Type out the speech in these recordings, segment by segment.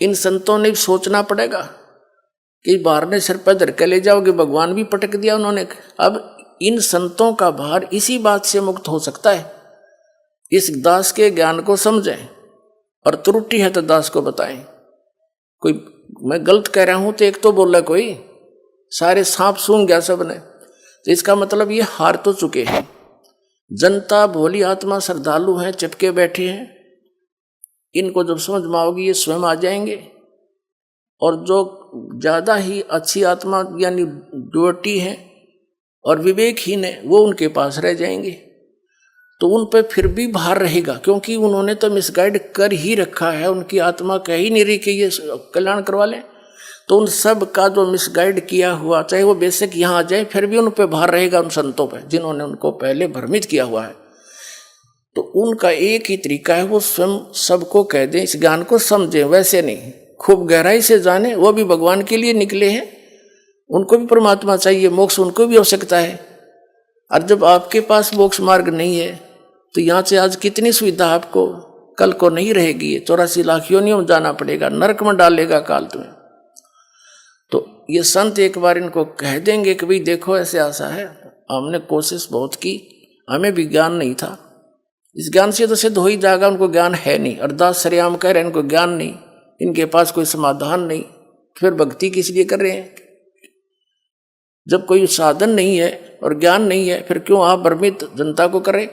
इन संतों ने सोचना पड़ेगा कि बाहर ने सिर पर धर के ले जाओगे, भगवान भी पटक दिया उन्होंने। अब इन संतों का भार इसी बात से मुक्त हो सकता है, इस दास के ज्ञान को समझें और त्रुटि है तो दास को बताएं। कोई मैं गलत कह रहा हूं तो एक तो बोला कोई, सारे सांप सूंघ गया सबने, तो इसका मतलब ये हार तो चुके हैं। जनता भोली आत्मा श्रद्धालु हैं, चिपके बैठे हैं, इनको जब समझ में आओगी ये स्वयं आ जाएंगे। और जो ज़्यादा ही अच्छी आत्मा यानी ड्योटी है और विवेकहीन है वो उनके पास रह जाएंगे। तो उन पे फिर भी भार रहेगा, क्योंकि उन्होंने तो मिसगाइड कर ही रखा है, उनकी आत्मा कह ही नहीं रही कि ये कल्याण करवा लें। तो उन सब का जो मिसगाइड किया हुआ, चाहे वो बेशक यहाँ आ जाए, फिर भी उन पे भार रहेगा, उन संतों पे जिन्होंने उनको पहले भ्रमित किया हुआ है। तो उनका एक ही तरीका है, वो स्वयं सबको कह दें, इस ज्ञान को समझें। वैसे नहीं, खूब गहराई से जाने, वो भी भगवान के लिए निकले हैं, उनको भी परमात्मा चाहिए, मोक्ष उनको भी आवश्यकता है। और जब आपके पास मोक्ष मार्ग नहीं है तो यहाँ से आज कितनी सुविधा आपको कल को नहीं रहेगी। 84 लाख योनियों में जाना पड़ेगा, नरक में डालेगा काल तुम्हें। तो ये संत एक बार इनको कह देंगे कि भाई देखो ऐसे आशा है, हमने कोशिश बहुत की, हमें भी ज्ञान नहीं था, इस ज्ञान से तो सिद्ध हो ही जाएगा, उनको ज्ञान है नहीं। अरदास सरेआम कह रहे हैं, इनको ज्ञान नहीं, इनके पास कोई समाधान नहीं, फिर भक्ति किस लिए कर रहे हैं? जब कोई साधन नहीं है और ज्ञान नहीं है, फिर क्यों आप भ्रमित जनता को कर रहे?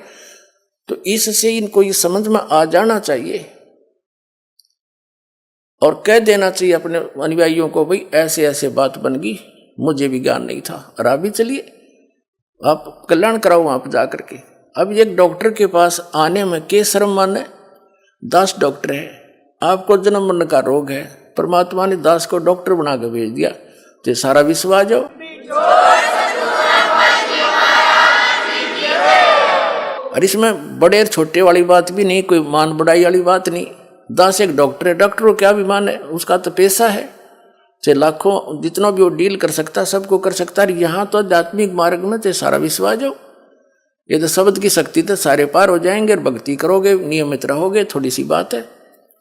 तो इससे इनको ये समझ में आ जाना चाहिए और कह देना चाहिए अपने अनुयायियों को, भाई ऐसे ऐसे बात बन गई, मुझे भी ज्ञान नहीं था। और आप भी चलिए, आप कल्याण कराओ वहां पर जाकर के। अब एक डॉक्टर के पास आने में के शर्म माने? दास डॉक्टर है, आपको जन्म मरण का रोग है, परमात्मा ने दास को डॉक्टर बना के भेज दिया, तो सारा विश्व आ जाओ। और इसमें बड़े छोटे वाली बात भी नहीं, कोई मान बढ़ाई वाली बात नहीं। दास एक डॉक्टर है, डॉक्टर को क्या अभिमान है, उसका तो पैसा है, चाहे लाखों जितना भी वो डील कर सकता, सबको कर सकता है। यहाँ तो आध्यात्मिक मार्ग में तो सारा विश्व आ जाओ। ये तो शब्द की शक्ति तो सारे पार हो जाएंगे, और भक्ति करोगे, नियमित रहोगे, थोड़ी सी बात है।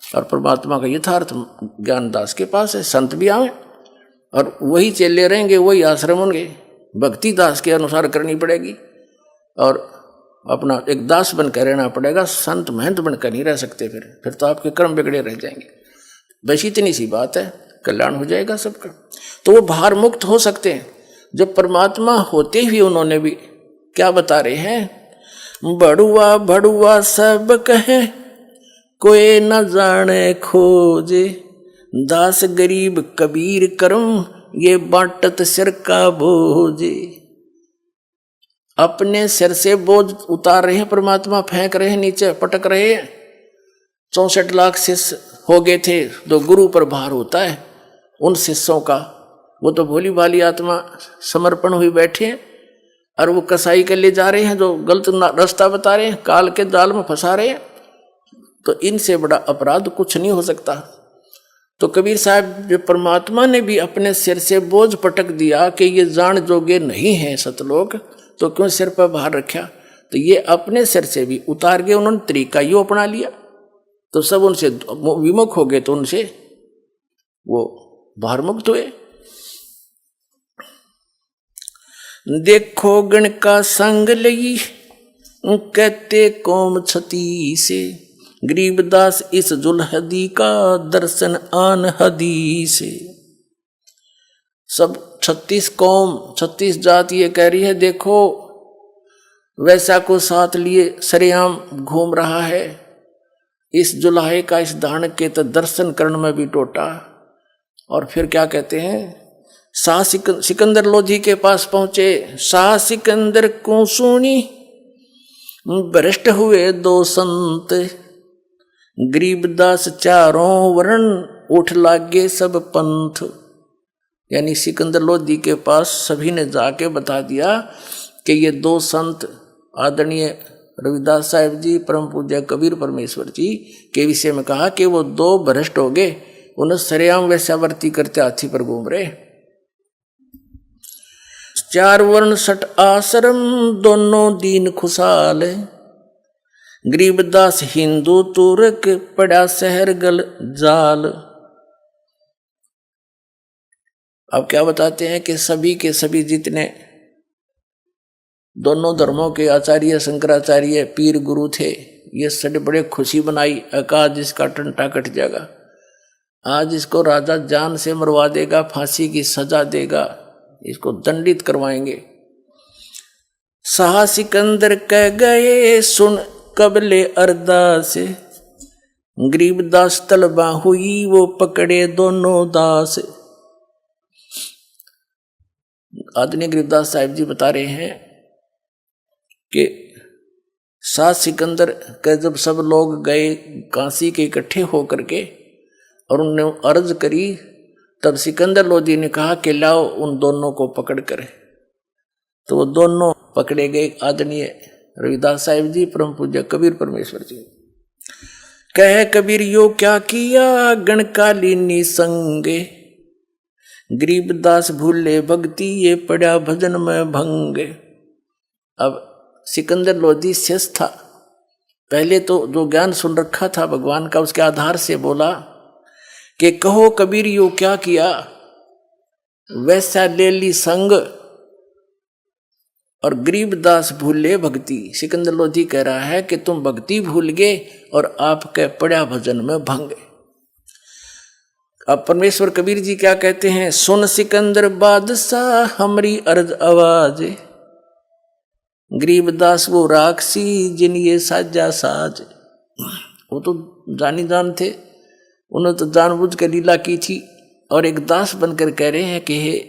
और परमात्मा का यथार्थ ज्ञान दास के पास है, संत भी आवे और वही चेले रहेंगे, वही आश्रम होंगे, भक्ति दास के अनुसार करनी पड़ेगी और अपना एक दास बनकर रहना पड़ेगा। संत महंत बनकर नहीं रह सकते, फिर तो आपके कर्म बिगड़े रह जाएंगे। बस इतनी सी बात है, कल्याण हो जाएगा सबका। तो वो भार मुक्त हो सकते हैं। जब परमात्मा होते हुए उन्होंने भी क्या बता रहे हैं, बड़ुआ बड़ुआ सब कहे, कोई न जाने खोजे, दास गरीब कबीर करम, ये बाटत सिर का बोझे। अपने सिर से बोझ उतार रहे हैं परमात्मा, फेंक रहे हैं नीचे, पटक रहे हैं। 64 लाख शिष्य हो गए थे, तो गुरु पर भार होता है उन शिष्यों का। वो तो भोली भाली आत्मा समर्पण हुई बैठे हैं, और वो कसाई के लिए जा रहे हैं, जो गलत रास्ता बता रहे हैं, काल के जाल में फंसा रहे हैं। तो इनसे बड़ा अपराध कुछ नहीं हो सकता। तो कबीर साहब, जो परमात्मा ने भी अपने सिर से बोझ पटक दिया कि ये जान जोगे नहीं है सतलोक, तो क्यों सिर पर भार रखा? तो ये अपने सिर से भी उतार गए, उन्होंने तरीका यो अपना लिया, तो सब उनसे विमुख हो गए, तो उनसे वो भार मुक्त हुए। देखो गण का संग लई, कहते कौम छती से, गरीबदास इस जुलहदी का दर्शन आन हदी से। सब 36 कौम 36 जात ये कह रही है, देखो वैसा को साथ लिए सरेआम घूम रहा है, इस जुलाहे का इस दान के तो दर्शन करने में भी टोटा। और फिर क्या कहते हैं, शाह सिकंदर लोधी के पास पहुंचे, शाह सिकंदर को सुनी, भ्रष्ट हुए 2 संत, गरीबदास चारों वर्ण, उठ लागे सब पंथ। यानी सिकंदर लोधी के पास सभी ने जाके बता दिया कि ये 2 संत आदरणीय रविदास साहिब जी, परम पूज्य कबीर परमेश्वर जी के विषय में कहा कि वो 2 भ्रष्ट हो गए, उन्हें सरेआम वैश्यावर्ती करते हाथी पर घूम रहे। 4 वर्ण 60 आश्रम, दोनों दीन खुशहाल, गरीबदास हिंदू तुर्क, पड़ा शहर गल जाल। अब क्या बताते हैं कि सभी के सभी जितने दोनों धर्मों के आचार्य शंकराचार्य पीर गुरु थे, ये सब बड़े खुशी बनाई। आज इसका टंटा कट जाएगा, आज इसको राजा जान से मरवा देगा, फांसी की सजा देगा, इसको दंडित करवाएंगे। शाह सिकंदर कह गए सुन कबले अरदास, गरीबदास तलबा हुई वो पकड़े दोनों दास। आदरणीय गरीबदास साहिब जी बता रहे हैं कि शाह सिकंदर के जब सब लोग गए काशी के इकट्ठे होकर के और उन्होंने अर्ज करी, तब सिकंदर लोधी ने कहा कि लाओ उन दोनों को पकड़ कर। तो वो दोनों पकड़े गए। आदरणीय रविदास साहिब जी, परम पूज्य कबीर परमेश्वर जी। कह कबीर यो क्या किया गणकालीनी संगे, गरीबदास भूले भक्ति ये पड़ा भजन में भंगे। अब सिकंदर लोधी शेष था, पहले तो जो ज्ञान सुन रखा था भगवान का, उसके आधार से बोला कि कहो कबीर यो क्या किया, वैसा ले ली संग और गरीबदास भूले भक्ति। सिकंदर लोधी कह रहा है कि तुम भक्ति भूल गए और आपके पड़ा भजन में भंगे। अब परमेश्वर कबीर जी क्या कहते हैं, सुन सिकंदर बादशाह हमारी अर्ज आवाज, गरीबदास वो राक्षसी जिन ये साजा साज। वो तो जानी जान थे, उन्होंने तो जानबूझ के लीला की थी और एक दास बनकर कह रहे हैं कि हे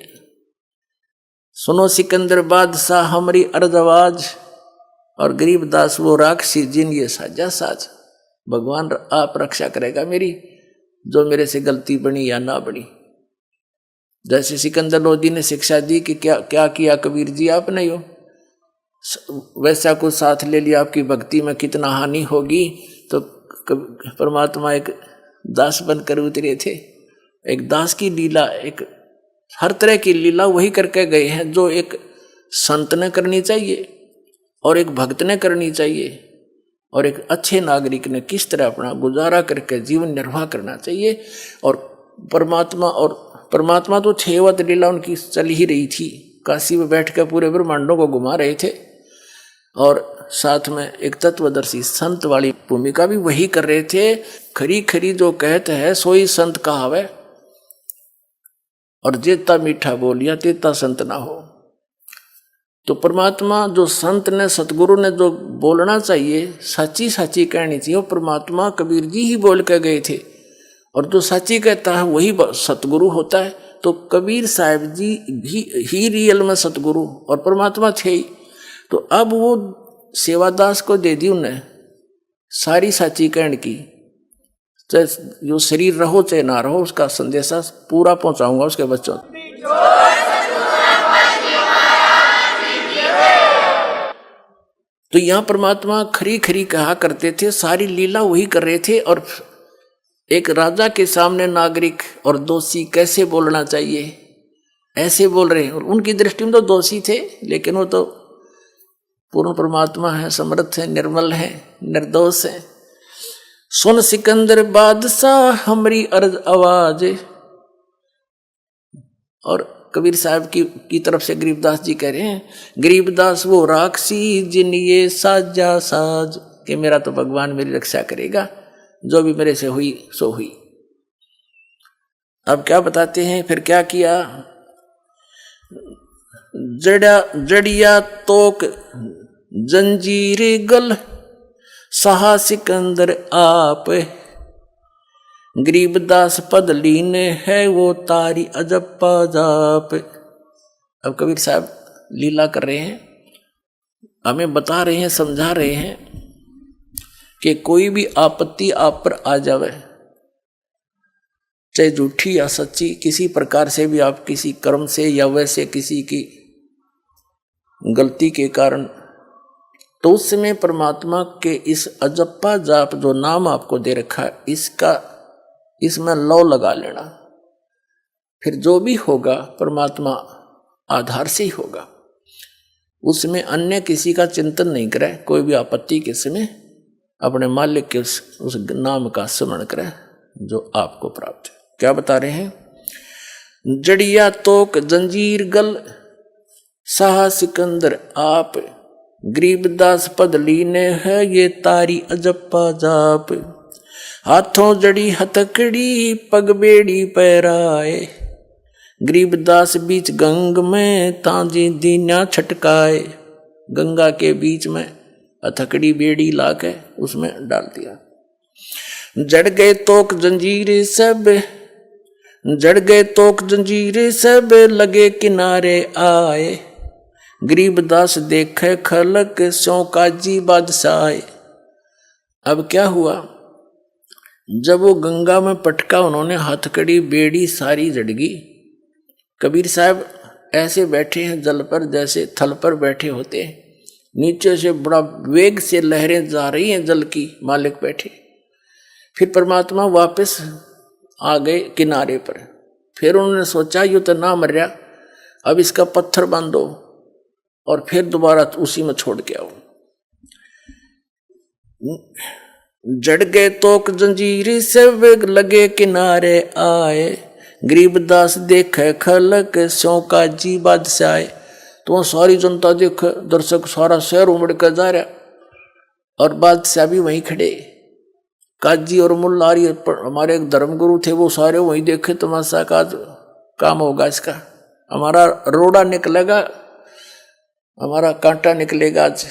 सुनो सिकंदर बादशाह हमारी अर्ज आवाज, और गरीबदास वो राक्षसी जिन ये साजा साज। भगवान आप रक्षा करेगा मेरी, जो मेरे से गलती बनी या ना बनी। जैसे सिकंदर लोधी ने शिक्षा दी कि क्या क्या किया कबीर जी आपने, यो वैसा कुछ साथ ले लिया, आपकी भक्ति में कितना हानि होगी। तो परमात्मा एक दास बनकर उतरे थे। एक दास की लीला, एक हर तरह की लीला वही करके गए हैं जो एक संत ने करनी चाहिए और एक भक्त ने करनी चाहिए और एक अच्छे नागरिक ने किस तरह अपना गुजारा करके जीवन निर्वाह करना चाहिए। और परमात्मा तो छेवत लीला उनकी चल ही रही थी, काशी में बैठ कर पूरे ब्रह्मांडों को घुमा रहे थे और साथ में एक तत्वदर्शी संत वाली भूमिका भी वही कर रहे थे। खरी खरी जो कहते हैं सोई संत कहावे, और जेता मीठा बोलिया तेता संत ना हो। तो परमात्मा जो संत ने सतगुरु ने जो बोलना चाहिए, सच्ची सच्ची कहनी चाहिए, वो परमात्मा कबीर जी ही बोल के गए थे। और जो सच्ची कहता है वही सतगुरु होता है। तो कबीर साहब जी भी ही रियल में सतगुरु और परमात्मा थे ही। तो अब वो सेवादास को दे दी उन्हें सारी सच्ची कहने की, चाहे जो शरीर रहो चाहे ना रहो, उसका संदेशा पूरा पहुंचाऊंगा उसके बच्चों। तो यहां परमात्मा खरी खरी कहा करते थे, सारी लीला वही कर रहे थे। और एक राजा के सामने नागरिक और दोषी कैसे बोलना चाहिए, ऐसे बोल रहे हैं। और उनकी दृष्टि में तो दोषी थे, लेकिन वो तो पूर्ण परमात्मा है, समर्थ है, निर्मल है, निर्दोष है। सुन सिकंदर बादशाह हमारी अर्ज आवाज। और कबीर साहब की तरफ से गरीबदास जी कह रहे हैं, गरीबदास वो राक्षसी जिन ये साजा साज, कि मेरा तो भगवान मेरी रक्षा करेगा, जो भी मेरे से हुई सो हुई। अब क्या बताते हैं फिर क्या किया, जड़िया तोक जंजीर गल, शाह सिकंदर आप, गरीबदास पद लीने है वो तारी अजप्पा जाप। अब कबीर साहब लीला कर रहे हैं, हमें बता रहे हैं, समझा रहे हैं कि कोई भी आपत्ति आप पर आ जावे, चाहे झूठी या सच्ची, किसी प्रकार से भी आप किसी कर्म से या वैसे किसी की गलती के कारण, तो उस समय परमात्मा के इस अजप्पा जाप जो नाम आपको दे रखा है, इसमें लौ लगा लेना। फिर जो भी होगा परमात्मा आधार से ही होगा। उसमें अन्य किसी का चिंतन नहीं करे। कोई भी आपत्ति के समय अपने मालिक के उस नाम का स्मरण करे जो आपको प्राप्त है। क्या बता रहे हैं, जड़िया तोक जंजीर गल, शाह सिकंदर आप, गरीबदास पद लीने है ये तारी अजप्पा जाप। हाथों जड़ी हथकड़ी पग बेड़ी पैराए, गरीबदास बीच गंग में तांजी दीना छटकाए। गंगा के बीच में हथकड़ी बेड़ी लाके उसमें डाल दिया। जड़ गए तोक जंजीरें सब, जड़ गए तोक जंजीरें सब, लगे किनारे आए। गरीबदास देखे खलक, स्यों काजी बादशाह। अब क्या हुआ, जब वो गंगा में पटका उन्होंने हथकड़ी बेड़ी सारी जड़गी। कबीर साहब ऐसे बैठे हैं जल पर जैसे थल पर बैठे होते हैं, नीचे से बड़ा वेग से लहरें जा रही हैं जल की, मालिक बैठे। फिर परमात्मा वापस आ गए किनारे पर। फिर उन्होंने सोचा ये तो ना मर रहा, अब इसका पत्थर बांधो और फिर दोबारा उसी में छोड़ के आओ। जड़ गए तोक जंजीरी से वेग, लगे किनारे आए। गरीबदास देखे खलक, स्यों काजी बादशाह। तो सारी जनता देख, दर्शक सारा शहर उमड़ कर जा रहा, और बादशाह भी वहीं खड़े। काजी और मुल्लारी हमारे एक धर्मगुरु थे, वो सारे वहीं देखे तमाशा का काम होगा इसका, हमारा रोड़ा निकलेगा, हमारा कांटा निकलेगा आज।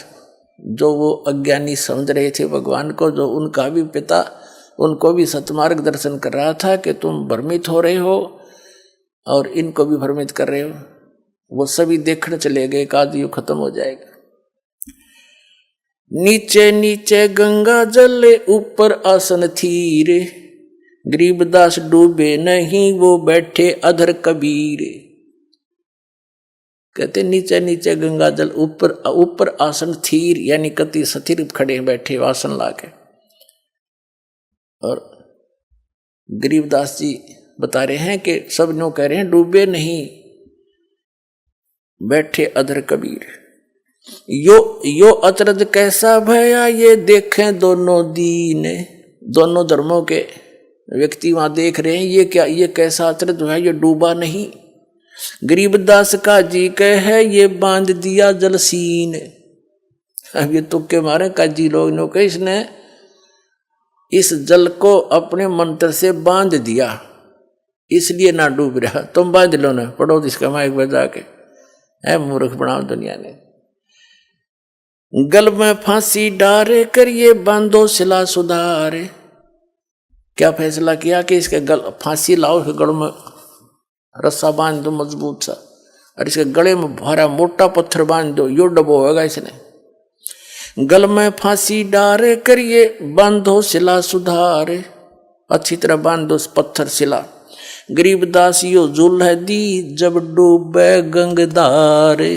जो वो अज्ञानी समझ रहे थे भगवान को, जो उनका भी पिता उनको भी सतमार्ग दर्शन कर रहा था कि तुम भ्रमित हो रहे हो और इनको भी भ्रमित कर रहे हो, वो सभी देखने चले गए। काज युग खत्म हो जाएगा। नीचे नीचे गंगा जले, ऊपर आसन थीरे। गरीबदास डूबे नहीं, वो बैठे अधर कबीर। कहते नीचे नीचे गंगा जल, ऊपर ऊपर आसन थीर, यानी कति स्थिर खड़े बैठे आसन लाके। और गरीबदास जी बता रहे हैं कि सब नो कह रहे हैं डूबे नहीं, बैठे अधर कबीर। यो अचरज कैसा भया, ये देखें दोनों दीन। दोनों धर्मों के व्यक्ति वहां देख रहे हैं, ये क्या, ये कैसा अचरज है, ये डूबा नहीं। गरीबदास का जी कहे, ये बांध दिया जलसीन। अब ये तुक्के मारे काजी लोग ने कहे इसने इस जल को अपने मंत्र से बांध दिया, इसलिए ना डूब रहा। तुम बांध लो ना, पढ़ो इसका माइक बजा के। है मूर्ख बनाओ दुनिया ने। गल में फांसी डारे, करिए बांधो सिला सुधारे। क्या फैसला किया कि इसके गल फांसी लाओ, इसके गल में रस्सा बांध दो मजबूत सा, और इसके गले में भारा मोटा पत्थर बांध दो, यो डबो होगा इसने। गल में फांसी डारे, करिए बांधो सिला सुधारे। अच्छी तरह बांधो पत्थर सिला। गरीबदास यो जुल है दी, जब डूबे गंगदारे।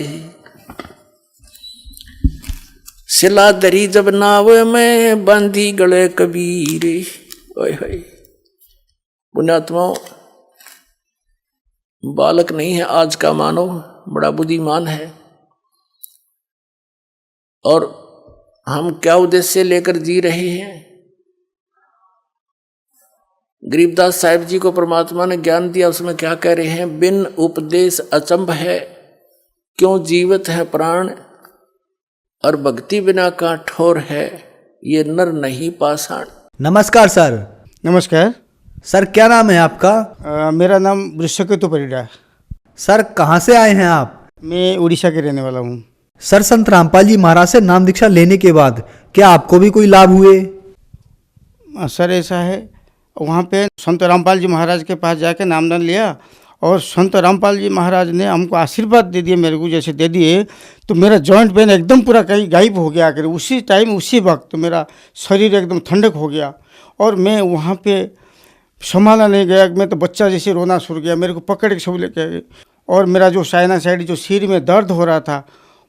सिला दरी जब नाव में, बांधी गले कबीरे। ओए होए, पुण्यात्माओं, बालक नहीं है आज का मानव, बड़ा बुद्धिमान है। और हम क्या उद्देश्य लेकर जी रहे हैं। गरीबदास साहिब जी को परमात्मा ने ज्ञान दिया, उसमें क्या कह रहे हैं, बिन उपदेश अचंभ है, क्यों जीवित है प्राण, और भक्ति बिना का ठोर है, ये नर नहीं पाषाण। नमस्कार सर। नमस्कार सर, क्या नाम है आपका? मेरा नाम वृषकेतु परिडा। सर, कहाँ से आए हैं आप? मैं उड़ीसा के रहने वाला हूँ। सर, संत रामपाल जी महाराज से नाम दीक्षा लेने के बाद क्या आपको भी कोई लाभ हुए? सर ऐसा है, वहाँ पे संत रामपाल जी महाराज के पास जाके नामदान लिया, और संत रामपाल जी महाराज ने हमको आशीर्वाद दे दिए, मेरे को जैसे दे दिए, तो मेरा जॉइंट पेन एकदम पूरा कहीं गायब हो गया। आकर उसी टाइम उसी वक्त मेरा शरीर एकदम ठंडक हो गया, और मैं वहाँ पे संभाला नहीं गया। मैं तो बच्चा जैसे रोना शुरू गया, मेरे को पकड़ के सब लेके आए। और मेरा जो साइनासाइड, जो सिर में दर्द हो रहा था,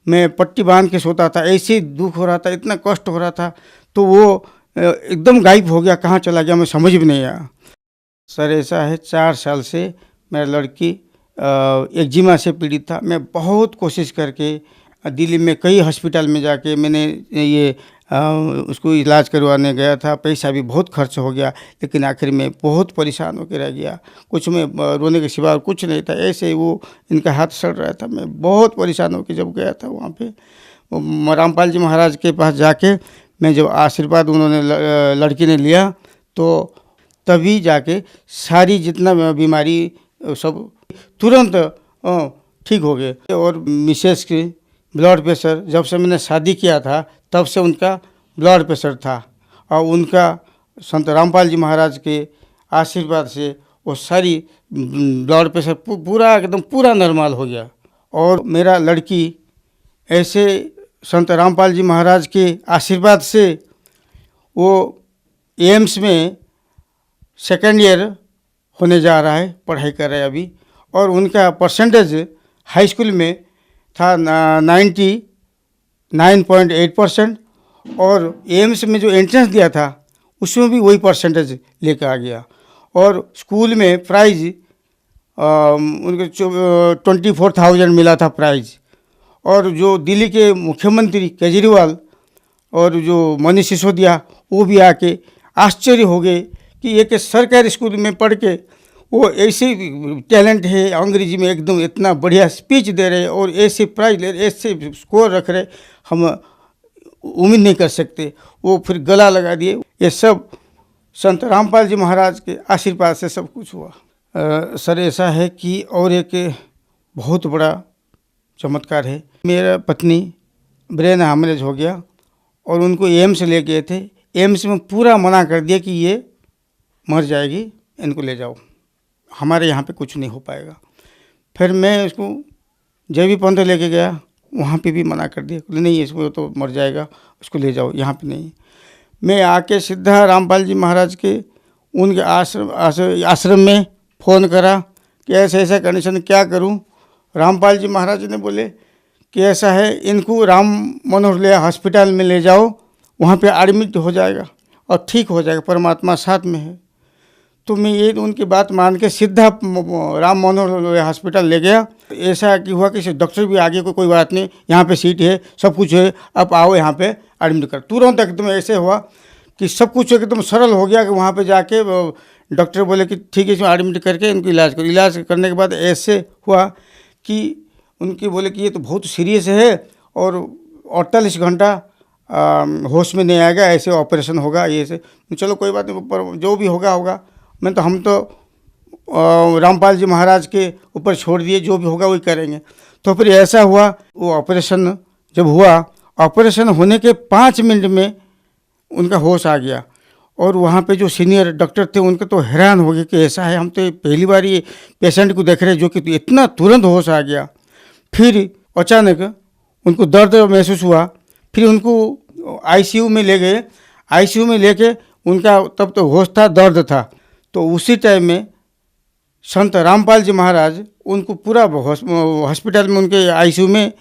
मैं पट्टी बांध के सोता था, ऐसे ही दुख हो रहा था, इतना कष्ट हो रहा था, तो वो एकदम गायब हो गया। कहाँ चला गया मैं समझ भी नहीं आया। सर ऐसा है, 4 साल से मेरा लड़की एक्जिमा से पीड़ित था। मैं बहुत कोशिश करके दिल्ली में कई हॉस्पिटल में जाके मैंने ये उसको इलाज करवाने गया था, पैसा भी बहुत खर्च हो गया, लेकिन आखिर में बहुत परेशान होकर रह गया। कुछ में रोने के सिवा और कुछ नहीं था, ऐसे ही वो इनका हाथ सड़ रहा था। मैं बहुत परेशान होकर जब गया था वहाँ पे, रामपाल जी महाराज के पास जाके मैं जब आशीर्वाद उन्होंने लड़की ने लिया, तो तभी जाके सारी जितना बीमारी सब तुरंत ठीक हो गए। और मिसेस की ब्लड प्रेशर, जब से मैंने शादी किया था तब से उनका ब्लड प्रेशर था, और उनका संत रामपाल जी महाराज के आशीर्वाद से वो सारी ब्लड प्रेशर पूरा एकदम पूरा नॉर्मल हो गया। और मेरा लड़की ऐसे संत रामपाल जी महाराज के आशीर्वाद से वो एम्स में सेकेंड ईयर होने जा रहा है, पढ़ाई कर रहा है अभी। और उनका परसेंटेज हाई स्कूल में था 99.8%, और एम्स में जो एंट्रेंस दिया था उसमें भी वही परसेंटेज लेकर आ गया। और स्कूल में प्राइज उनके 24,000 मिला था प्राइज। और जो दिल्ली के मुख्यमंत्री केजरीवाल और जो मनीष सिसोदिया वो भी आके आश्चर्य हो गए कि एक सरकारी स्कूल में पढ़ के वो ऐसे टैलेंट है, अंग्रेजी में एकदम इतना बढ़िया स्पीच दे रहे और ऐसे प्राइज ले रहे, ऐसे स्कोर रख रहे, हम उम्मीद नहीं कर सकते। वो फिर गला लगा दिए। ये सब संत रामपाल जी महाराज के आशीर्वाद से सब कुछ हुआ। सर ऐसा है कि और एक बहुत बड़ा चमत्कार है। मेरा पत्नी ब्रेन हैमरेज हो गया और उनको एम्स ले गए थे। एम्स में पूरा मना कर दिया कि ये मर जाएगी, इनको ले जाओ, हमारे यहाँ पे कुछ नहीं हो पाएगा। फिर मैं उसको JB पंत लेके गया, वहाँ पे भी मना कर दिया, नहीं इसको तो मर जाएगा, उसको ले जाओ, यहाँ पे नहीं। मैं आके सीधा रामपाल जी महाराज के उनके आश्रम में फ़ोन करा कि ऐसा ऐसा कंडीशन क्या करूँ। रामपाल जी महाराज ने बोले कि ऐसा है, इनको राम मनोहर लोहिया हॉस्पिटल में ले जाओ, वहाँ पे एडमिट हो जाएगा और ठीक हो जाएगा, परमात्मा साथ में है। तो मैं ये उनकी बात मान के सीधा राम मनोहर लोहिया हॉस्पिटल ले गया। ऐसा कि हुआ कि डॉक्टर भी आगे कोई बात नहीं, यहाँ पे सीट है, सब कुछ है, आप आओ यहाँ पे एडमिट कर। तुरंत एकदम ऐसे हुआ कि सब कुछ एकदम सरल हो गया कि वहाँ पे जाके डॉक्टर बोले कि ठीक है, इसमें एडमिट करके इनको इलाज करो। इलाज करने के बाद ऐसे हुआ कि उनकी बोले कि ये तो बहुत सीरियस है और 48 घंटा होश में नहीं आएगा, ऐसे ऑपरेशन होगा, ये से। चलो कोई बात नहीं, पर जो भी होगा होगा। हम तो रामपाल जी महाराज के ऊपर छोड़ दिए, जो भी होगा वही करेंगे। तो फिर ऐसा हुआ, वो ऑपरेशन जब हुआ, ऑपरेशन होने के 5 मिनट में उनका होश आ गया। और वहाँ पे जो सीनियर डॉक्टर थे उनके तो हैरान हो गए कि ऐसा है, हम तो पहली बार ये पेशेंट को देख रहे हैं जो कि इतना तुरंत होश आ गया। फिर अचानक उनको दर्द महसूस हुआ, फिर उनको ICU में ले गए। ICU में लेके उनका तब तो होश था, दर्द था। तो उसी टाइम में संत रामपाल जी महाराज उनको पूरा हॉस्पिटल में उनके ICU में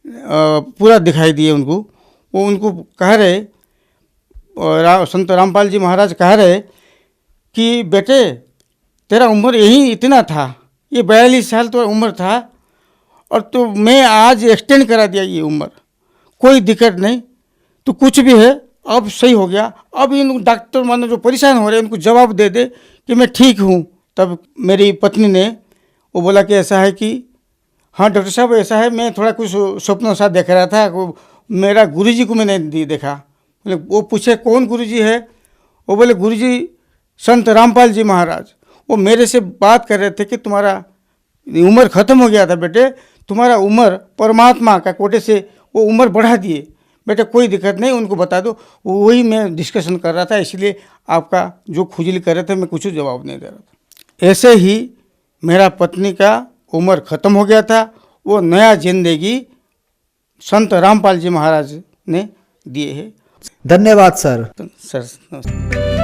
पूरा दिखाई दिए उनको। वो उनको कह रहे, संत रामपाल जी महाराज कह रहे कि बेटे तेरा उम्र यही इतना था, ये 42 साल तो उम्र था, और तो मैं आज एक्सटेंड करा दिया ये उम्र, कोई दिक्कत नहीं, तो कुछ भी है अब सही हो गया। अब इन डॉक्टर मानो जो परेशान हो रहे हैं उनको जवाब दे दे कि मैं ठीक हूँ। तब मेरी पत्नी ने वो बोला कि ऐसा है कि हाँ डॉक्टर साहब ऐसा है, मैं थोड़ा कुछ स्वप्नों सा देख रहा था, मेरा गुरुजी को मैंने देखा। बोले, वो पूछे कौन गुरुजी है? वो बोले गुरुजी संत रामपाल जी महाराज। वो मेरे से बात कर रहे थे कि तुम्हारा उम्र ख़त्म हो गया था बेटे, तुम्हारा उम्र परमात्मा का कोटे से वो उम्र बढ़ा दिए बेटे, कोई दिक्कत नहीं, उनको बता दो। वही मैं डिस्कशन कर रहा था, इसलिए आपका जो खुजली कर रहे थे मैं कुछ जवाब नहीं दे रहा था। ऐसे ही मेरा पत्नी का उम्र ख़त्म हो गया था, वो नया जिंदगी संत रामपाल जी महाराज ने दिए है। धन्यवाद सर। सर नमस्ते।